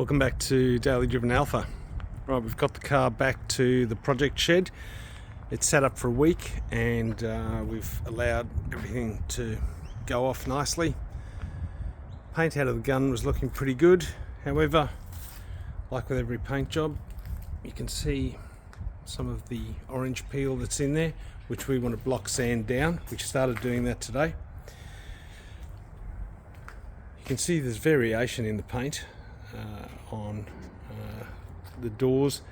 Welcome back to Daily Driven Alpha. Right, we've got the car back to the project shed. It's sat up for a week and we've allowed everything to go off nicely. Paint out of the gun was looking pretty good. However, like with every paint job, you can see some of the orange peel that's in there, which we want to block sand down. We started doing that today. You can see there's variation in the paint on the doors,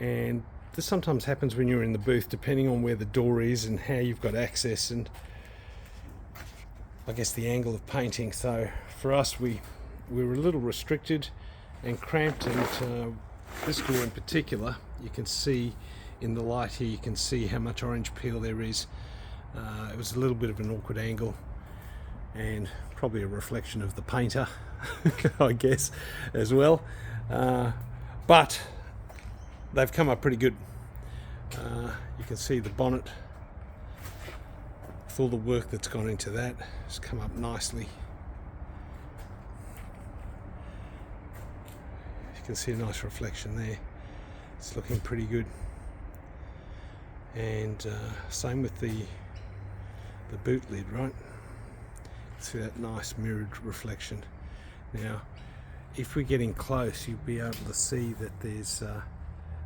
and this sometimes happens when you're in the booth, depending on where the door is and how you've got access and I guess the angle of painting. So for us, we were a little restricted and cramped, and this door in particular, you can see in the light here, you can see how much orange peel there is. It was a little bit of an awkward angle and probably a reflection of the painter I guess as well, but they've come up pretty good. You can see the bonnet with all the work that's gone into that has come up nicely. You can see a nice reflection there. It's looking pretty good, and same with the boot lid, right? See that nice mirrored reflection. Now if we're getting close, you'll be able to see that there's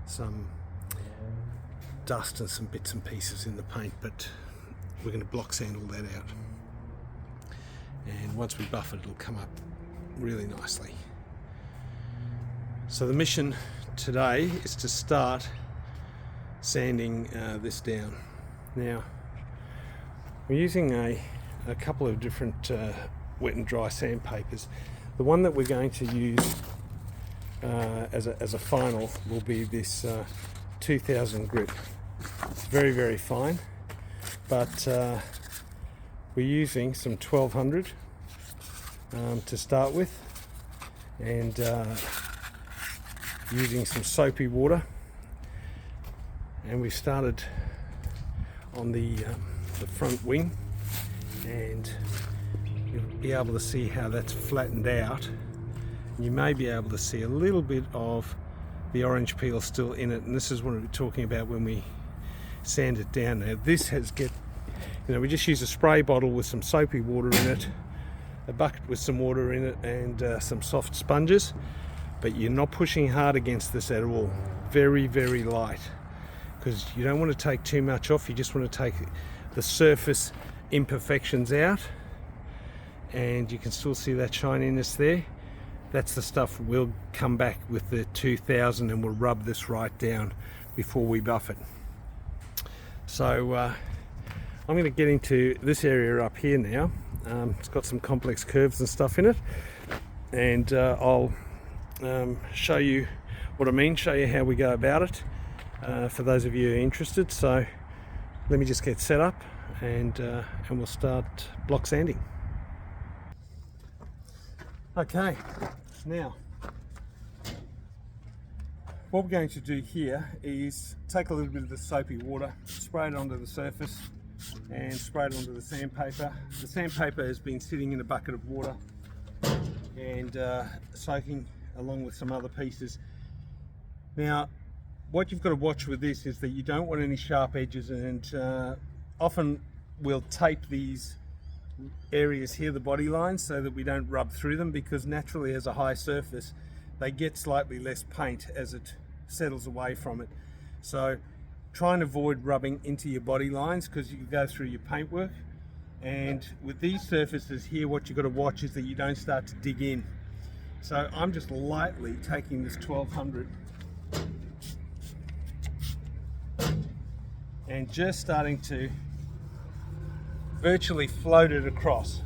some dust and some bits and pieces in the paint, but we're going to block sand all that out, and once we buff it, it'll come up really nicely. So the mission today is to start sanding this down. Now we're using a couple of different wet and dry sandpapers. The one that we're going to use as a final will be this 2000 grit. It's very, very fine, but we're using some 1200 to start with, and using some soapy water, and we started on the front wing, and you'll be able to see how that's flattened out. You may be able to see a little bit of the orange peel still in it, and this is what we're talking about when we sand it down. Now this we just use a spray bottle with some soapy water in it, a bucket with some water in it, and some soft sponges, but you're not pushing hard against this at all. Very, very light, because you don't want to take too much off. You just want to take the surface imperfections out, and you can still see that shininess there. That's the stuff we'll come back with the 2000, and we'll rub this right down before we buff it. So I'm going to get into this area up here now. It's got some complex curves and stuff in it, and I'll show you what I mean, show you how we go about it, for those of you who are interested. So let me just get set up, and we'll start block sanding. Okay, now what we're going to do here is take a little bit of the soapy water, spray it onto the surface, and spray it onto the sandpaper. The sandpaper has been sitting in a bucket of water and soaking along with some other pieces. Now what you've got to watch with this is that you don't want any sharp edges, and often we'll tape these areas here, the body lines, so that we don't rub through them, because naturally as a high surface they get slightly less paint as it settles away from it. So try and avoid rubbing into your body lines, because you can go through your paintwork. And with these surfaces here, what you've got to watch is that you don't start to dig in. So I'm just lightly taking this 1200 and just starting to virtually float it across.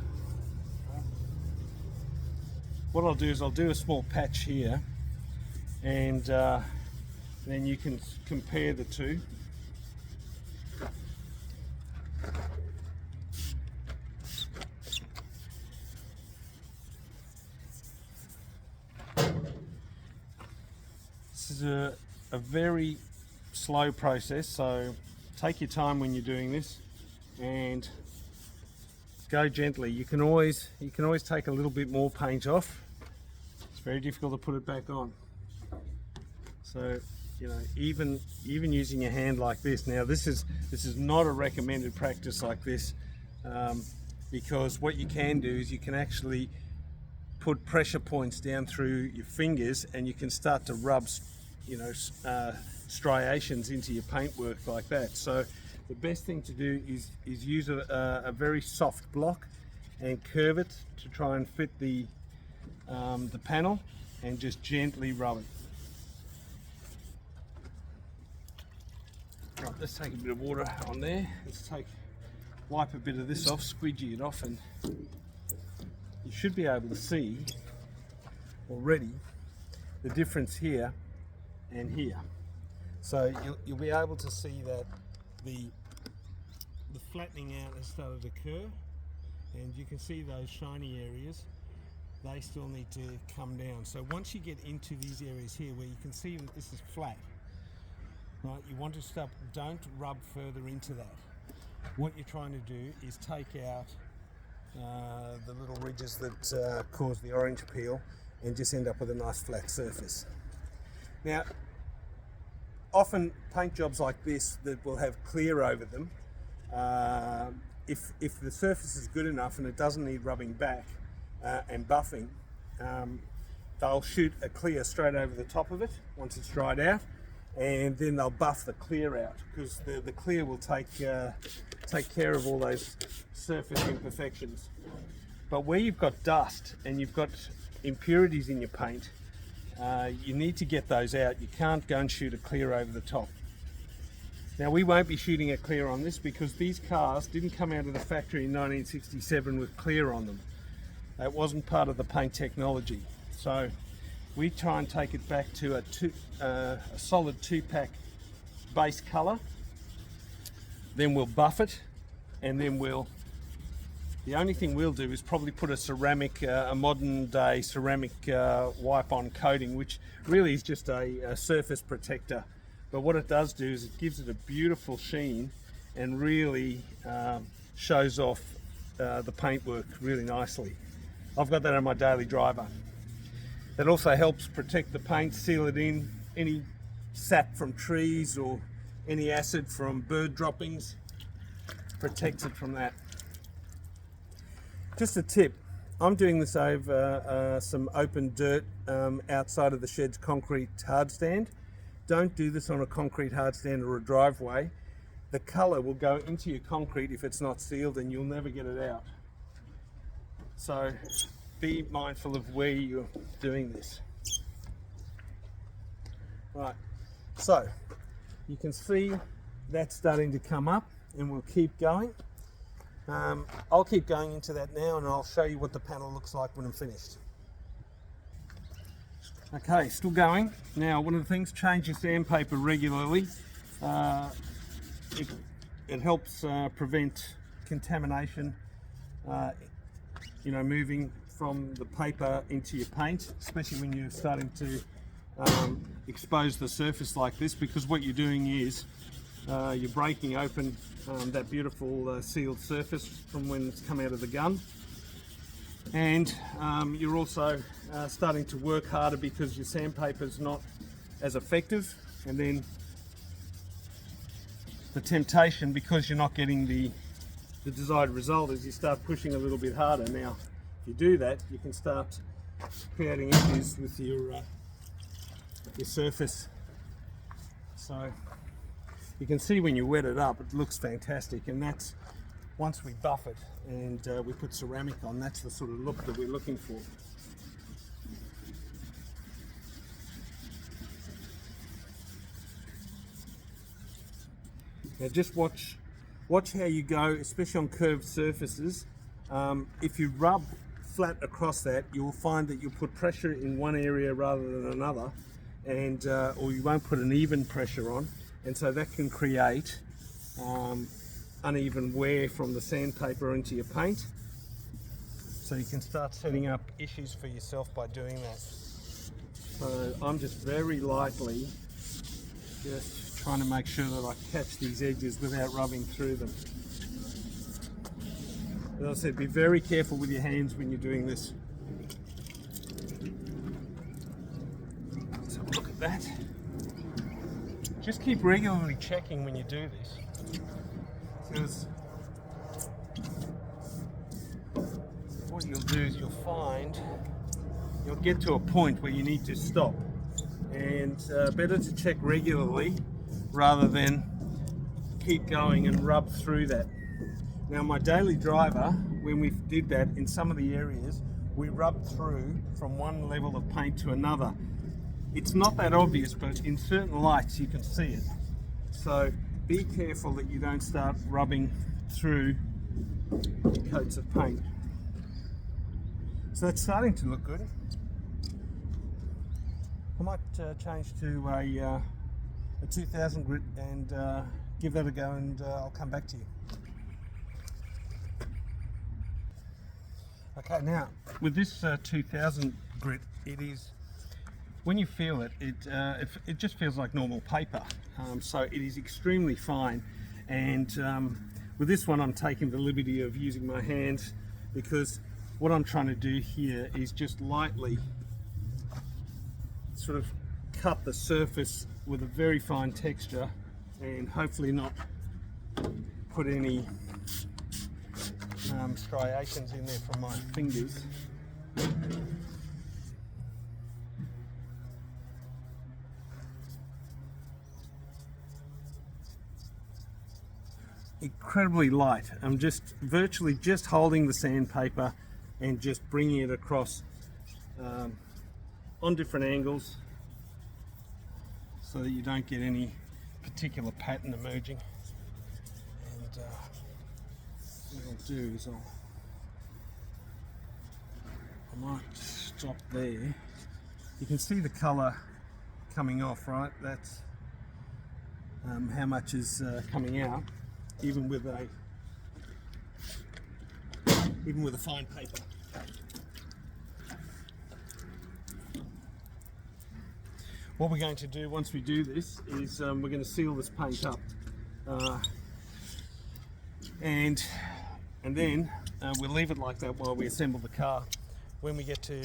What I'll do is I'll do a small patch here, and then you can compare the two. This is a very slow process, so take your time when you're doing this, and go gently. You can always take a little bit more paint off. It's very difficult to put it back on. So, you know, even using your hand like this. Now, this is not a recommended practice like this, because what you can do is you can actually put pressure points down through your fingers, and you can start to rub, you know, striations into your paintwork like that. So the best thing to do is use a very soft block and curve it to try and fit the panel, and just gently rub it. Right, let's take a bit of water on there. Let's wipe a bit of this off, squeegee it off, and you should be able to see already the difference here and here. So you'll be able to see that the flattening out has started to occur, and you can see those shiny areas, they still need to come down. So once you get into these areas here where you can see that this is flat, right, you want to stop, don't rub further into that. What you're trying to do is take out the little ridges that cause the orange peel, and just end up with a nice flat surface. Now, often paint jobs like this that will have clear over them, if the surface is good enough and it doesn't need rubbing back and buffing, they'll shoot a clear straight over the top of it once it's dried out, and then they'll buff the clear out, because the clear will take care of all those surface imperfections. But where you've got dust and you've got impurities in your paint, you need to get those out. You can't go and shoot a clear over the top. Now, we won't be shooting a clear on this because these cars didn't come out of the factory in 1967 with clear on them. That wasn't part of the paint technology. So we try and take it back to a solid 2-pack base color. Then we'll buff it, and then the only thing we'll do is probably put a ceramic, a modern day ceramic wipe-on coating, which really is just a surface protector. But what it does do is it gives it a beautiful sheen and really shows off the paintwork really nicely. I've got that on my daily driver. That also helps protect the paint, seal it in, any sap from trees or any acid from bird droppings, protects it from that. Just a tip, I'm doing this over some open dirt outside of the shed's concrete hard stand. Don't do this on a concrete hard stand or a driveway. The colour will go into your concrete if it's not sealed, and you'll never get it out. So be mindful of where you're doing this. Right, so you can see that's starting to come up, and we'll keep going. I'll keep going into that now, and I'll show you what the panel looks like when I'm finished. Okay, still going. Now, one of the things, change your sandpaper regularly. It helps prevent contamination, moving from the paper into your paint, especially when you're starting to expose the surface like this, because what you're doing is you're breaking open that beautiful sealed surface from when it's come out of the gun, and you're also starting to work harder because your sandpaper is not as effective, and then the temptation, because you're not getting the desired result, is you start pushing a little bit harder. Now, if you do that, you can start creating issues with your surface. So you can see when you wet it up, it looks fantastic, and that's once we buff it and we put ceramic on, that's the sort of look that we're looking for. Now just watch how you go, especially on curved surfaces. If you rub flat across that, you'll find that you'll put pressure in one area rather than another, and or you won't put an even pressure on, and so that can create uneven wear from the sandpaper into your paint. So you can start setting up issues for yourself by doing that. So I'm just very lightly just trying to make sure that I catch these edges without rubbing through them. As I said, be very careful with your hands when you're doing this. that. Just keep regularly checking when you do this, because what you'll do is you'll get to a point where you need to stop, and better to check regularly rather than keep going and rub through that. Now, my daily driver, when we did that in some of the areas, we rubbed through from one level of paint to another. It's not that obvious, but in certain lights you can see it. So be careful that you don't start rubbing through coats of paint. So it's starting to look good. I might change to a 2000 grit and give that a go, and I'll come back to you. Okay, now with this 2000 grit, it is, when you feel it, it just feels like normal paper. So it is extremely fine, and with this one I'm taking the liberty of using my hands, because what I'm trying to do here is just lightly sort of cut the surface with a very fine texture, and hopefully not put any striations in there from my fingers. Incredibly light. I'm virtually just holding the sandpaper and just bringing it across on different angles, so that you don't get any particular pattern emerging. And what I'll do is I might stop there. You can see the colour coming off, right? That's how much is coming out, even with a fine paper. What we're going to do once we do this is we're going to seal this paint up, and then we'll leave it like that while we assemble the car. When we get to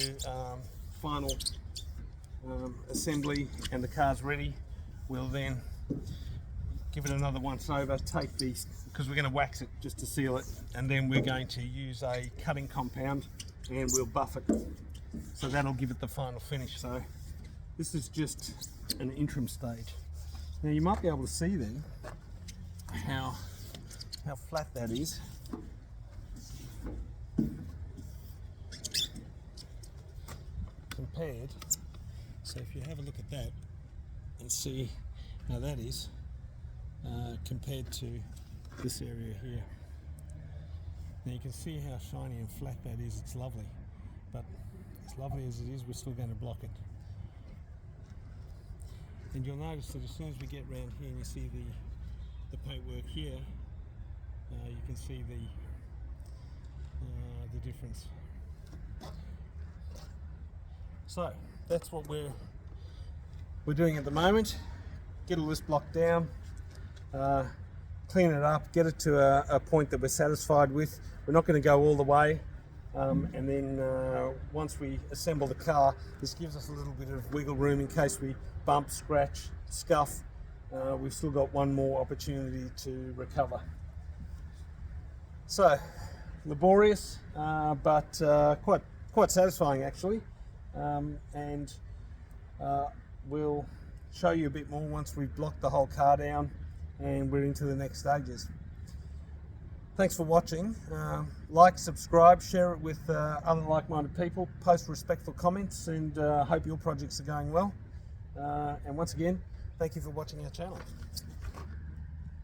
final assembly and the car's ready, we'll then give it another once over, take these, because we're going to wax it just to seal it, and then we're going to use a cutting compound and we'll buff it, so that'll give it the final finish. So this is just an interim stage. Now you might be able to see then how flat that is. Compared, so if you have a look at that and see how that is compared to this area here. Now you can see how shiny and flat that is. It's lovely, but as lovely as it is, we're still going to block it. And you'll notice that as soon as we get round here and you see the paintwork here, you can see the difference. So that's what we're doing at the moment. Get all this block down, clean it up, get it to a point that we're satisfied with. We're not going to go all the way, and then once we assemble the car, this gives us a little bit of wiggle room in case we bump, scratch, scuff. We've still got one more opportunity to recover. So laborious, but quite satisfying actually. And we'll show you a bit more once we've blocked the whole car down and we're into the next stages. Thanks for watching. Like, subscribe, share it with other like-minded people, post respectful comments, and hope your projects are going well. And once again, thank you for watching our channel.